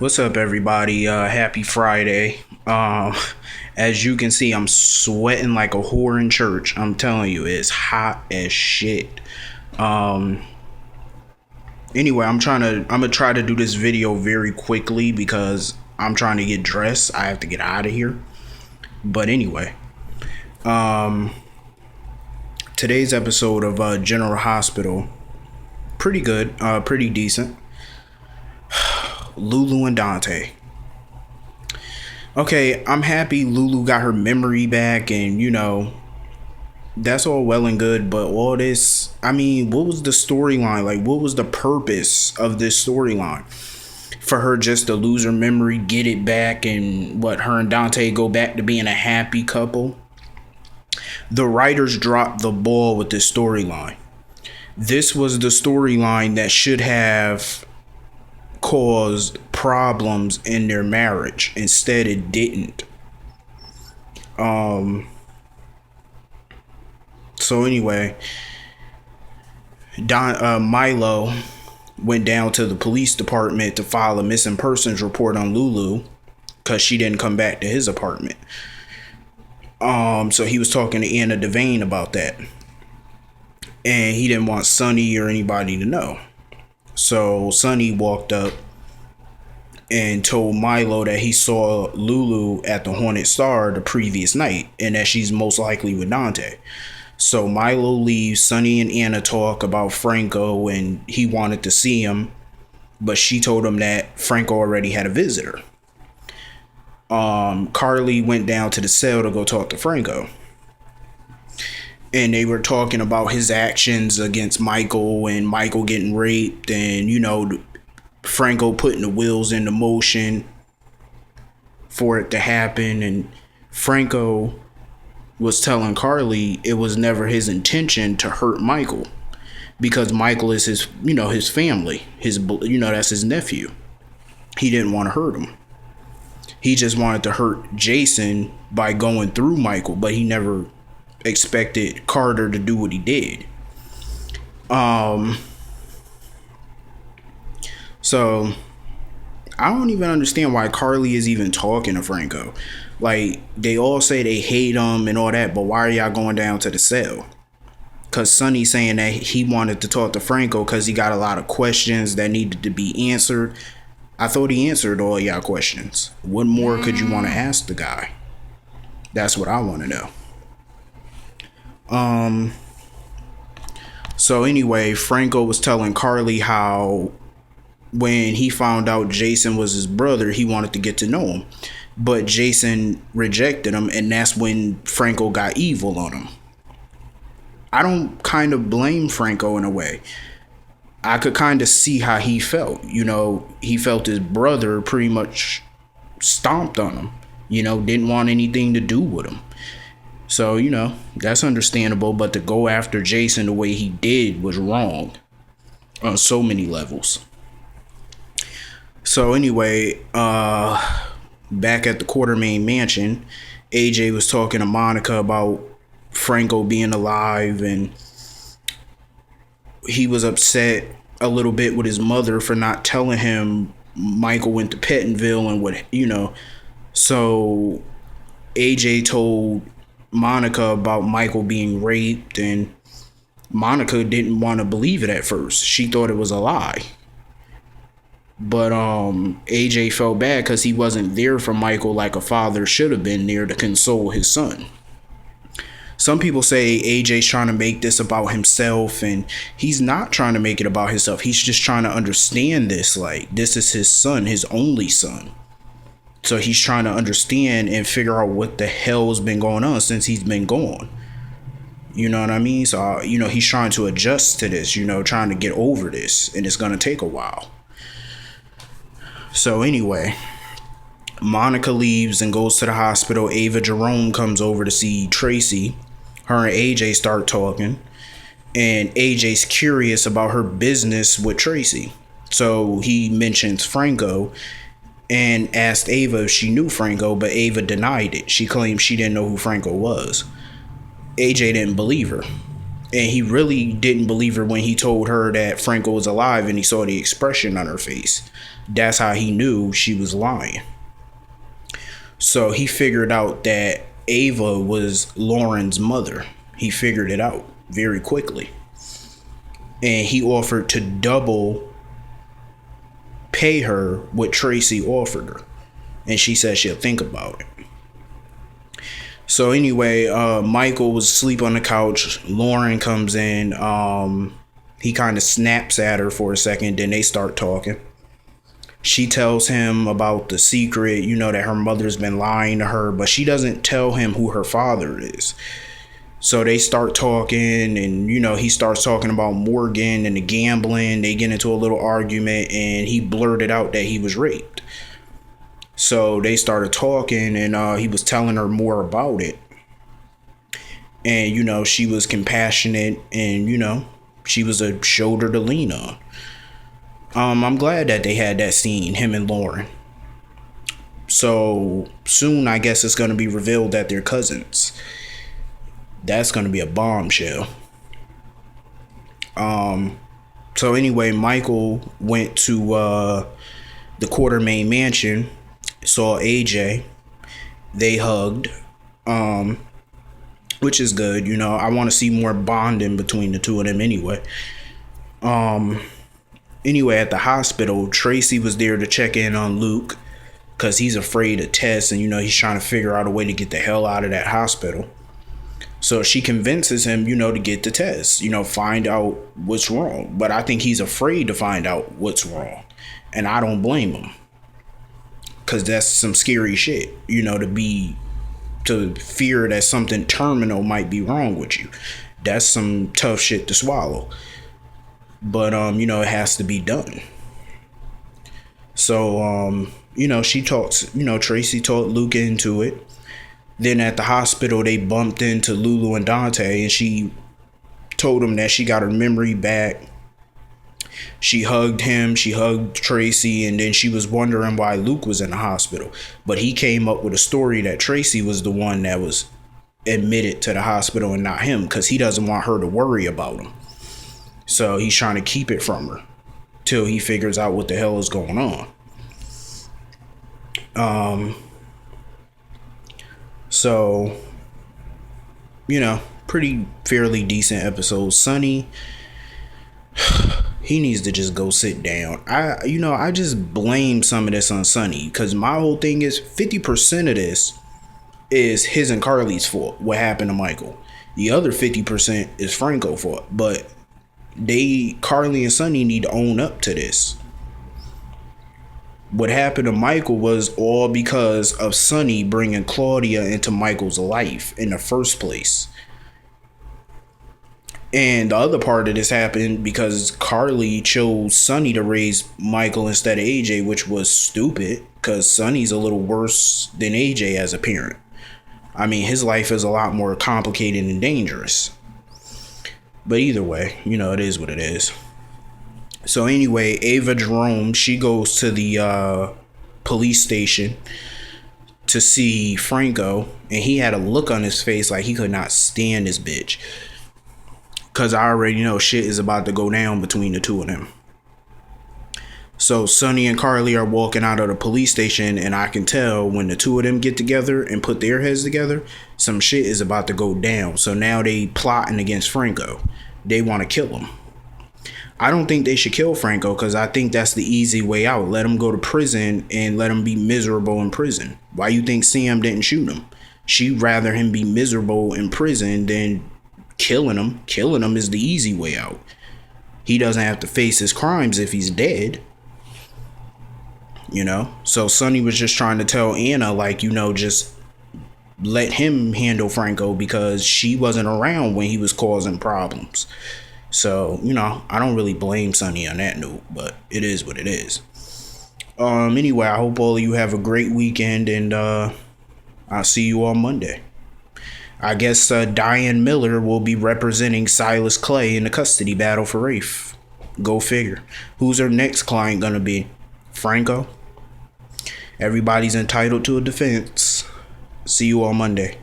What's up, everybody? Happy Friday. As you can see, I'm sweating like a whore in church. I'm telling you, it's hot as shit. Um, anyway, I'm gonna try to do this video very quickly because I'm trying to get dressed. I have to get out of here. But anyway, um, today's episode of General Hospital, pretty good, pretty decent. Lulu and Dante. Okay, I'm happy Lulu got her memory back, and that's all well and good, but all this, I mean, what was the storyline? Like, what was the purpose of this storyline? For her just to lose her memory, get it back, and her and Dante go back to being a happy couple? The writers dropped the ball with this storyline. This was the storyline that should have caused problems in their marriage. Instead, it didn't. So anyway, Milo went down to the police department to file a missing persons report on Lulu because she didn't come back to his apartment. So he was talking to Anna Devane about that, and he didn't want Sonny or anybody to know. So Sonny walked up and told Milo that he saw Lulu at the Hornet Star the previous night and that she's most likely with Dante. So Milo leaves. Sonny and Anna talk about Franco and he wanted to see him, but she told him that Franco already had a visitor. Carly went down to the cell to go talk to Franco. And they were talking about his actions against Michael and Michael getting raped and, Franco putting the wheels into motion for it to happen. And Franco was telling Carly it was never his intention to hurt Michael because Michael is his family, that's his nephew. He didn't want to hurt him. He just wanted to hurt Jason by going through Michael, but he never expected Carter to do what he did. So I don't even understand why Carly is even talking to Franco. Like, they all say they hate him and all that, but why are y'all going down to the cell? Because Sonny's saying that he wanted to talk to Franco because he got a lot of questions that needed to be answered. I thought he answered all y'all questions. What more could you want to ask the guy? That's what I want to know. So anyway, Franco was telling Carly how when he found out Jason was his brother, he wanted to get to know him. But Jason rejected him, and that's when Franco got evil on him. I don't kind of blame Franco in a way. I could kind of see how he felt. He felt his brother pretty much stomped on him. Didn't want anything to do with him. So, that's understandable. But to go after Jason the way he did was wrong on so many levels. So anyway, back at the Quartermain mansion, AJ was talking to Monica about Franco being alive, and he was upset a little bit with his mother for not telling him Michael went to Pettonville and so AJ told Monica about Michael being raped, and Monica didn't want to believe it at first. She thought it was a lie. But AJ felt bad because he wasn't there for Michael like a father should have been there to console his son. Some people say AJ's trying to make this about himself, and he's not trying to make it about himself. He's just trying to understand this. Like, this is his son, his only son. So he's trying to understand and figure out what the hell's been going on since he's been gone. You know what I mean? So, he's trying to adjust to this, trying to get over this, and it's going to take a while. So anyway, Monica leaves and goes to the hospital. Ava Jerome comes over to see Tracy. Her and AJ start talking, and AJ's curious about her business with Tracy. So he mentions Franco and asked Ava if she knew Franco, but Ava denied it. She claimed she didn't know who Franco was. AJ didn't believe her. And he really didn't believe her when he told her that Franco was alive and he saw the expression on her face. That's how he knew she was lying. So he figured out that Ava was Lauren's mother. He figured it out very quickly. And he offered to double pay her what Tracy offered her. And she said she'll think about it. So anyway, Michael was asleep on the couch. Lauren comes in. He kind of snaps at her for a second. Then they start talking. She tells him about the secret, that her mother's been lying to her, but she doesn't tell him who her father is. So they start talking, and, he starts talking about Morgan and the gambling. They get into a little argument, and he blurted out that he was raped. So they started talking, and he was telling her more about it. And, she was compassionate, and, she was a shoulder to lean on. I'm glad that they had that scene, him and Lauren. So soon, I guess it's going to be revealed that they're cousins. That's going to be a bombshell. So anyway, Michael went to the Quartermain mansion, saw AJ. They hugged, which is good. I want to see more bonding between the two of them anyway. Anyway, at the hospital, Tracy was there to check in on Luke because he's afraid of tests and, he's trying to figure out a way to get the hell out of that hospital. So she convinces him, to get the test, find out what's wrong. But I think he's afraid to find out what's wrong. And I don't blame him, because that's some scary shit, to fear that something terminal might be wrong with you. That's some tough shit to swallow. But, it has to be done. So, she talks, Tracy talked Luke into it. Then at the hospital, they bumped into Lulu and Dante, and she told him that she got her memory back. She hugged him, she hugged Tracy, and then she was wondering why Luke was in the hospital. But he came up with a story that Tracy was the one that was admitted to the hospital and not him, because he doesn't want her to worry about him. So he's trying to keep it from her till he figures out what the hell is going on. So, pretty fairly decent episode. Sonny, he needs to just go sit down. I just blame some of this on Sonny, because my whole thing is 50% of this is his and Carly's fault, what happened to Michael. The other 50% is Franco's fault, but Carly and Sonny need to own up to this. What happened to Michael was all because of Sonny bringing Claudia into Michael's life in the first place. And the other part of this happened because Carly chose Sonny to raise Michael instead of AJ, which was stupid, because Sonny's a little worse than AJ as a parent. I mean, his life is a lot more complicated and dangerous. But either way, it is what it is. So anyway, Ava Jerome, she goes to the police station to see Franco, and he had a look on his face like he could not stand this bitch. Because I already know shit is about to go down between the two of them. So Sonny and Carly are walking out of the police station, and I can tell when the two of them get together and put their heads together, some shit is about to go down. So now they plotting against Franco. They want to kill him. I don't think they should kill Franco, because I think that's the easy way out. Let him go to prison and let him be miserable in prison. Why you think Sam didn't shoot him? She'd rather him be miserable in prison than killing him. Killing him is the easy way out. He doesn't have to face his crimes if he's dead. So Sonny was just trying to tell Anna, just let him handle Franco, because she wasn't around when he was causing problems. So, I don't really blame Sonny on that note, but it is what it is. Anyway, I hope all of you have a great weekend, and I'll see you on Monday. I guess Diane Miller will be representing Silas Clay in the custody battle for Rafe. Go figure. Who's her next client gonna be? Franco? Everybody's entitled to a defense. See you on Monday.